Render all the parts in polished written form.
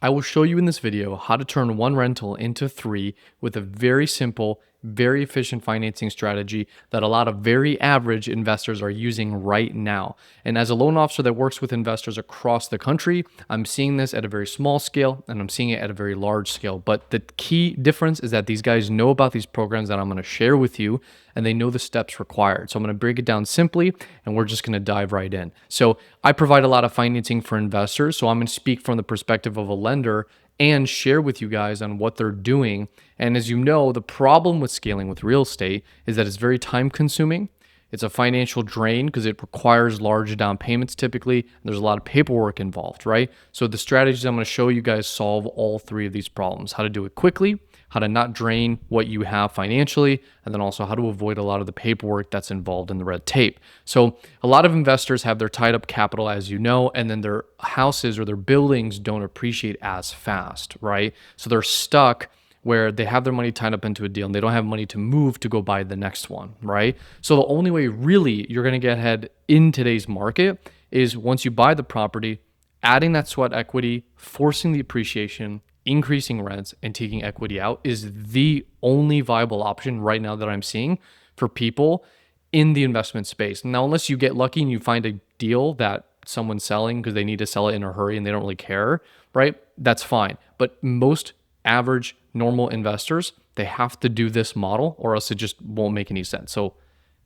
I will show you in this video how to turn one rental into three with a very simple, very efficient financing strategy that a lot of very average investors are using right now. And as a loan officer that works with investors across the country, I'm seeing this at a very small scale and I'm seeing it at a very large scale. But the key difference is that these guys know about these programs that I'm going to share with you and they know the steps required. So I'm going to break it down simply and we're just going to dive right in. So I provide a lot of financing for investors. So I'm going to speak from the perspective of a lender and share with you guys on what they're doing. And as you know, the problem with scaling with real estate is that it's very time consuming. It's a financial drain because it requires large down payments typically. There's a lot of paperwork involved, right? So the strategies I'm going to show you guys solve all three of these problems: how to do it quickly, how to not drain what you have financially, and then also how to avoid a lot of the paperwork that's involved in the red tape. So a lot of investors have their tied up capital, as you know, and then their houses or their buildings don't appreciate as fast, right? So they're stuck where they have their money tied up into a deal and they don't have money to move to go buy the next one, right? So the only way really you're going to get ahead in today's market is once you buy the property, adding that sweat equity, forcing the appreciation, increasing rents, and taking equity out is the only viable option right now that I'm seeing for people in the investment space. Now, unless you get lucky and you find a deal that someone's selling because they need to sell it in a hurry and they don't really care, right? That's fine. But most average normal investors, they have to do this model or else it just won't make any sense. So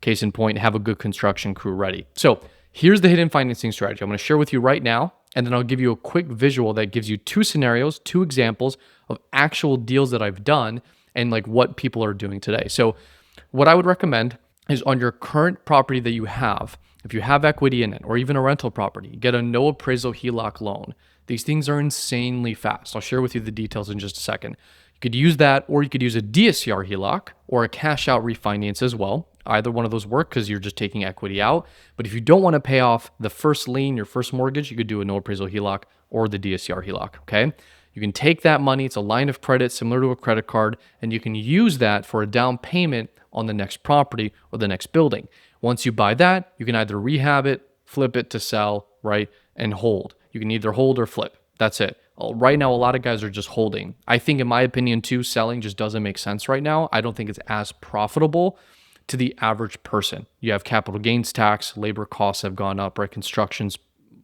case in point, have a good construction crew ready. So here's the hidden financing strategy I'm going to share with you right now. And then I'll give you a quick visual that gives you two scenarios, two examples of actual deals that I've done and like what people are doing today. So what I would recommend is on your current property that you have, if you have equity in it or even a rental property, get a no appraisal HELOC loan. These things are insanely fast. I'll share with you the details in just a second. You could use that, or you could use a DSCR HELOC or a cash out refinance as well. Either one of those work because you're just taking equity out. But if you don't want to pay off the first lien, your first mortgage, you could do a no appraisal HELOC or the DSCR HELOC, okay? You can take that money, it's a line of credit similar to a credit card, and you can use that for a down payment on the next property or the next building. Once you buy that, you can either rehab it, flip it to sell, right, and hold. You can either hold or flip. That's it. Right now, a lot of guys are just holding. I think, in my opinion, too, selling just doesn't make sense right now. I don't think it's as profitable to the average person. You have capital gains tax, labor costs have gone up, right? Construction's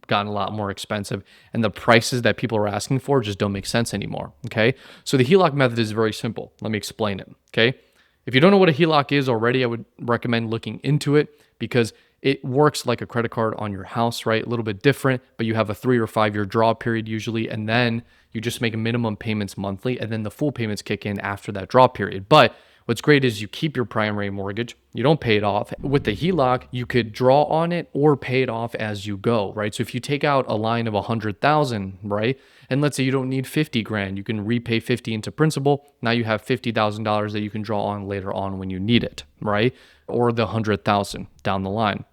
gotten a lot more expensive, and the prices that people are asking for just don't make sense anymore, okay? So the HELOC method is very simple. Let me explain it, okay? If you don't know what a HELOC is already, I would recommend looking into it because it works like a credit card on your house, right? A little bit different, but you have a 3 or 5 year draw period usually, and then you just make minimum payments monthly, and then the full payments kick in after that draw period. But what's great is you keep your primary mortgage, you don't pay it off. With the HELOC, you could draw on it or pay it off as you go, right? So if you take out a line of 100,000, right? And let's say you don't need 50 grand, you can repay 50 into principal. Now you have $50,000 that you can draw on later on when you need it, right? Or the 100,000 down the line.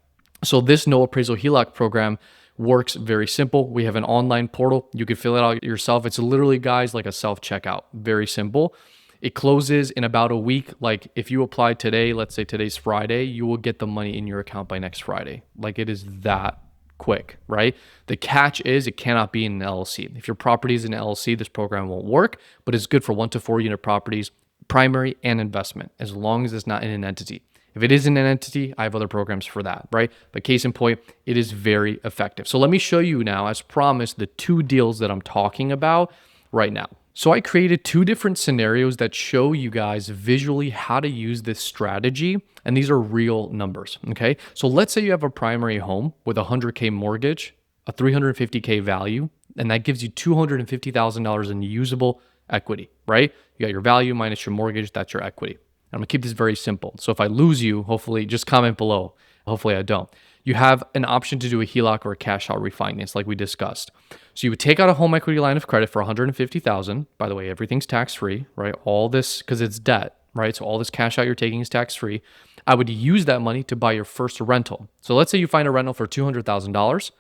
So this no appraisal HELOC program works very simple. We have an online portal. You can fill it out yourself. It's literally, guys, like a self-checkout. Very simple. It closes in about a week. Like if you apply today, let's say today's Friday, you will get the money in your account by next Friday. Like it is that quick, right? The catch is it cannot be in an LLC. If your property is an LLC, this program won't work, but it's good for 1 to 4 unit properties, primary and investment, as long as it's not in an entity. If it is in an entity, I have other programs for that, right? But case in point, it is very effective. So let me show you now, as promised, the two deals that I'm talking about right now. So I created two different scenarios that show you guys visually how to use this strategy. And these are real numbers, okay? So let's say you have a primary home with a 100K mortgage, a 350K value, and that gives you $250,000 in usable equity, right? You got your value minus your mortgage, that's your equity. I'm gonna keep this very simple. So if I lose you, hopefully just comment below. Hopefully I don't. You have an option to do a HELOC or a cash out refinance like we discussed. So you would take out a home equity line of credit for $150,000. By the way, everything's tax-free, right? All this, because it's debt, right? So all this cash out you're taking is tax-free. I would use that money to buy your first rental. So let's say you find a rental for $200,000.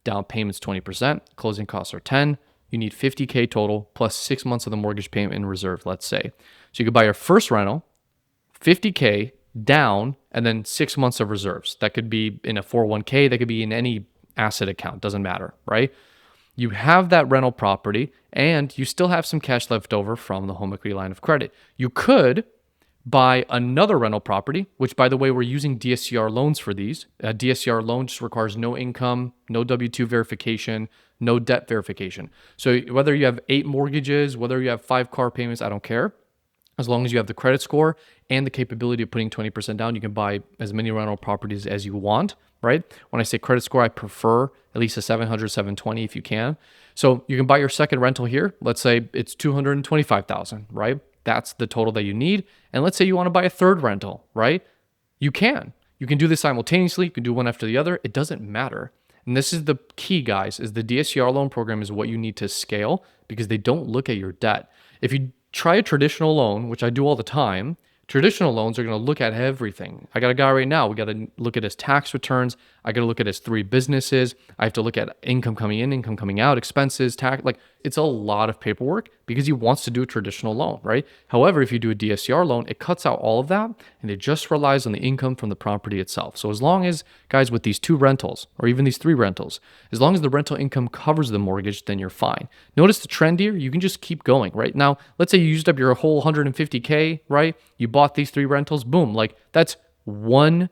Down payment's 20%, closing costs are 10. You need 50K total plus 6 months of the mortgage payment in reserve, let's say. So you could buy your first rental, 50K down, and then 6 months of reserves. That could be in a 401k, that could be in any asset account, doesn't matter, right? you have that rental property and you still have some cash left over from the home equity line of credit. You could buy another rental property, which, by the way, we're using DSCR loans for these. A DSCR loan just requires no income, no W-2 verification, no debt verification. So whether you have 8 mortgages, whether you have 5 car payments, I don't care. As long as you have the credit score and the capability of putting 20% down, you can buy as many rental properties as you want, right? When I say credit score, I prefer at least a 700, 720 if you can. So you can buy your second rental here. Let's say it's 225,000, right? That's the total that you need. And let's say you want to buy a third rental, right? You can. You can do this simultaneously. You can do one after the other. It doesn't matter. And this is the key, guys, is the DSCR loan program is what you need to scale because they don't look at your debt. If you try a traditional loan, which I do all the time, traditional loans are going to look at everything. I got a guy right now. We got to look at his tax returns. I got to look at his 3 businesses. I have to look at income coming in, income coming out, expenses, tax. Like, it's a lot of paperwork because he wants to do a traditional loan, right? However, if you do a DSCR loan, it cuts out all of that and it just relies on the income from the property itself. So as long as, guys, with these 2 rentals or even these 3 rentals, as long as the rental income covers the mortgage, then you're fine. Notice the trend here. You can just keep going, right? Now, let's say you used up your whole 150K, right? You bought these 3 rentals, boom, like that's one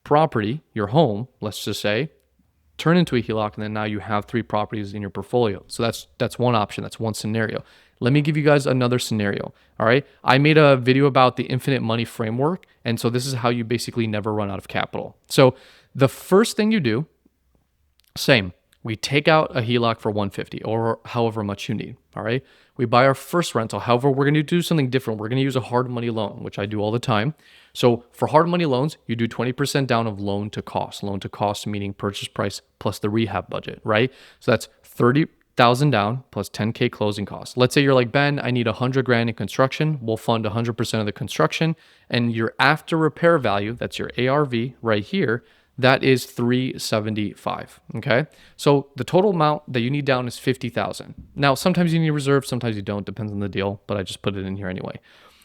property, your home, let's just say, turn into a HELOC, and then now you have 3 properties in your portfolio. So that's one option. That's one scenario. Let me give you guys another scenario. All right. I made a video about the infinite money framework. And so this is how you basically never run out of capital. So the first thing you do, same. We take out a HELOC for 150 or however much you need. All right. We buy our first rental. However, we're going to do something different. We're going to use a hard money loan, which I do all the time. So for hard money loans, you do 20% down of loan to cost. Loan to cost meaning purchase price plus the rehab budget, right? So that's 30,000 down plus 10K closing costs. Let's say you're like, Ben, I need 100 grand in construction. We'll fund 100% of the construction, and your after repair value, that's your ARV right here, that is 375. Okay. So the total amount that you need down is 50,000. Now, sometimes you need reserve, sometimes you don't, depends on the deal, but I just put it in here anyway.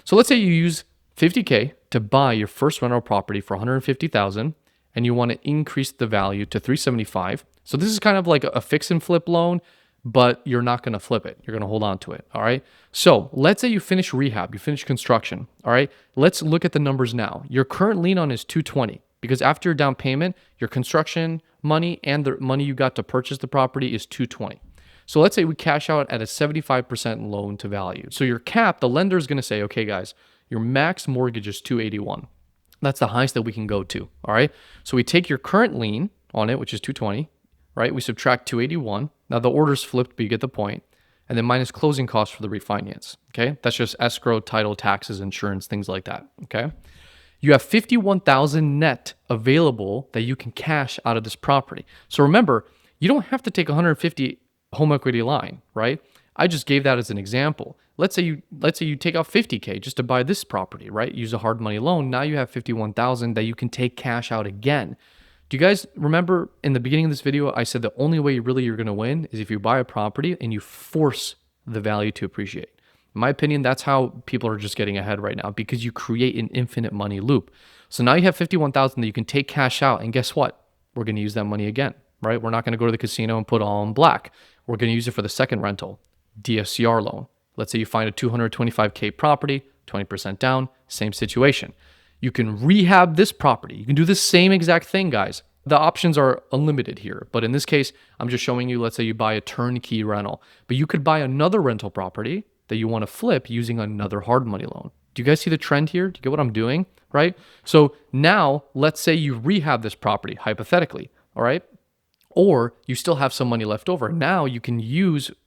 So let's say you use 50K to buy your first rental property for 150,000 and you want to increase the value to 375. So this is kind of like a fix and flip loan, but you're not going to flip it. You're going to hold on to it. All right. So let's say you finish rehab, you finish construction. All right. Let's look at the numbers now. Your current lien on is 220. Because after your down payment, your construction money and the money you got to purchase the property is 220. So let's say we cash out at a 75% loan to value. So your cap, the lender is going to say, okay, guys, your max mortgage is 281. That's the highest that we can go to. All right. So we take your current lien on it, which is 220, right? We subtract 281. Now the order's flipped, but you get the point. And then minus closing costs for the refinance. Okay. That's just escrow, title, taxes, insurance, things like that. Okay. You have 51,000 net available that you can cash out of this property. So remember, you don't have to take 150 home equity line, right? I just gave that as an example. Let's say you take out 50K just to buy this property, right? Use a hard money loan. Now you have 51,000 that you can take cash out again. Do you guys remember in the beginning of this video, I said the only way you're going to win is if you buy a property and you force the value to appreciate. In my opinion, that's how people are just getting ahead right now because you create an infinite money loop. So now you have 51,000 that you can take cash out. And guess what? We're going to use that money again, right? We're not going to go to the casino and put all in black. We're going to use it for the second rental, DSCR loan. Let's say you find a 225K property, 20% down, same situation. You can rehab this property. You can do the same exact thing, guys. The options are unlimited here. But in this case, I'm just showing you, let's say you buy a turnkey rental, but you could buy another rental property that you want to flip using another hard money loan. Do you guys see the trend here? Do you get what I'm doing? Right? So now let's say you rehab this property hypothetically, all right? Or you still have some money left over. Now you can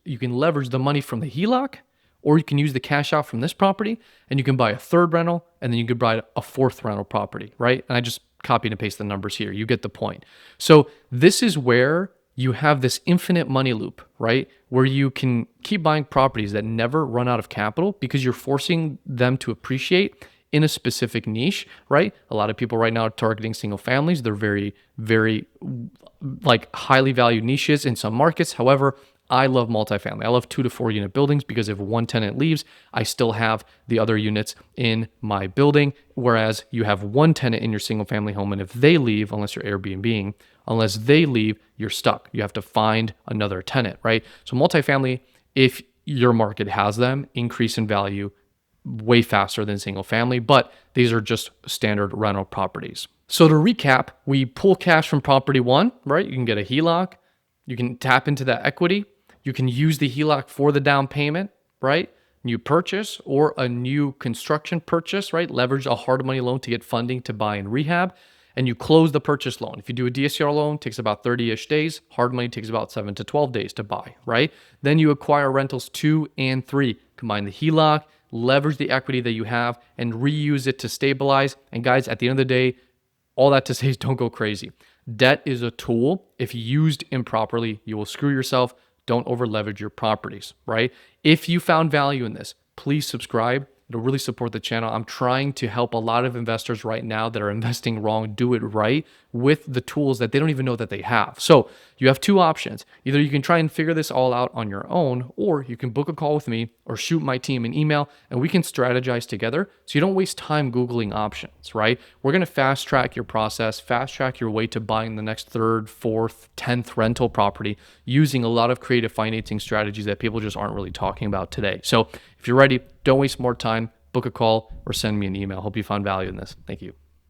leverage the money from the HELOC, or you can use the cash out from this property and you can buy a third rental and then you could buy a fourth rental property, right? And I just copied and pasted the numbers here. You get the point. So this is where you have this infinite money loop, right? Where you can keep buying properties that never run out of capital because you're forcing them to appreciate in a specific niche, right? A lot of people right now are targeting single families. They're very, very like highly valued niches in some markets. However, I love multifamily. I love 2 to 4 unit buildings because if one tenant leaves, I still have the other units in my building. Whereas you have one tenant in your single family home, and if they leave, unless you're Airbnb, unless they leave, you're stuck. You have to find another tenant, right? So multifamily, if your market has them, increase in value way faster than single family, but these are just standard rental properties. So to recap, we pull cash from property one, right? You can get a HELOC, you can tap into that equity, you can use the HELOC for the down payment, right? New purchase or a new construction purchase, right? Leverage a hard money loan to get funding to buy and rehab, and you close the purchase loan. If you do a DSCR loan, it takes about 30-ish days. Hard money takes about 7 to 12 days to buy, right? Then you acquire rentals 2 and 3. Combine the HELOC, leverage the equity that you have, and reuse it to stabilize. And guys, at the end of the day, all that to say is don't go crazy. Debt is a tool. If used improperly, you will screw yourself. Don't over leverage your properties, right? If you found value in this, please subscribe. It'll really support the channel. I'm trying to help a lot of investors right now that are investing wrong do it right with the tools that they don't even know that they have. So you have two options. Either you can try and figure this all out on your own, or you can book a call with me or shoot my team an email and we can strategize together so you don't waste time Googling options, right? We're going to fast track your process, fast track your way to buying the next 3rd, 4th, 10th rental property using a lot of creative financing strategies that people just aren't really talking about today. So if you're ready, don't waste more time, book a call or send me an email. Hope you found value in this. Thank you.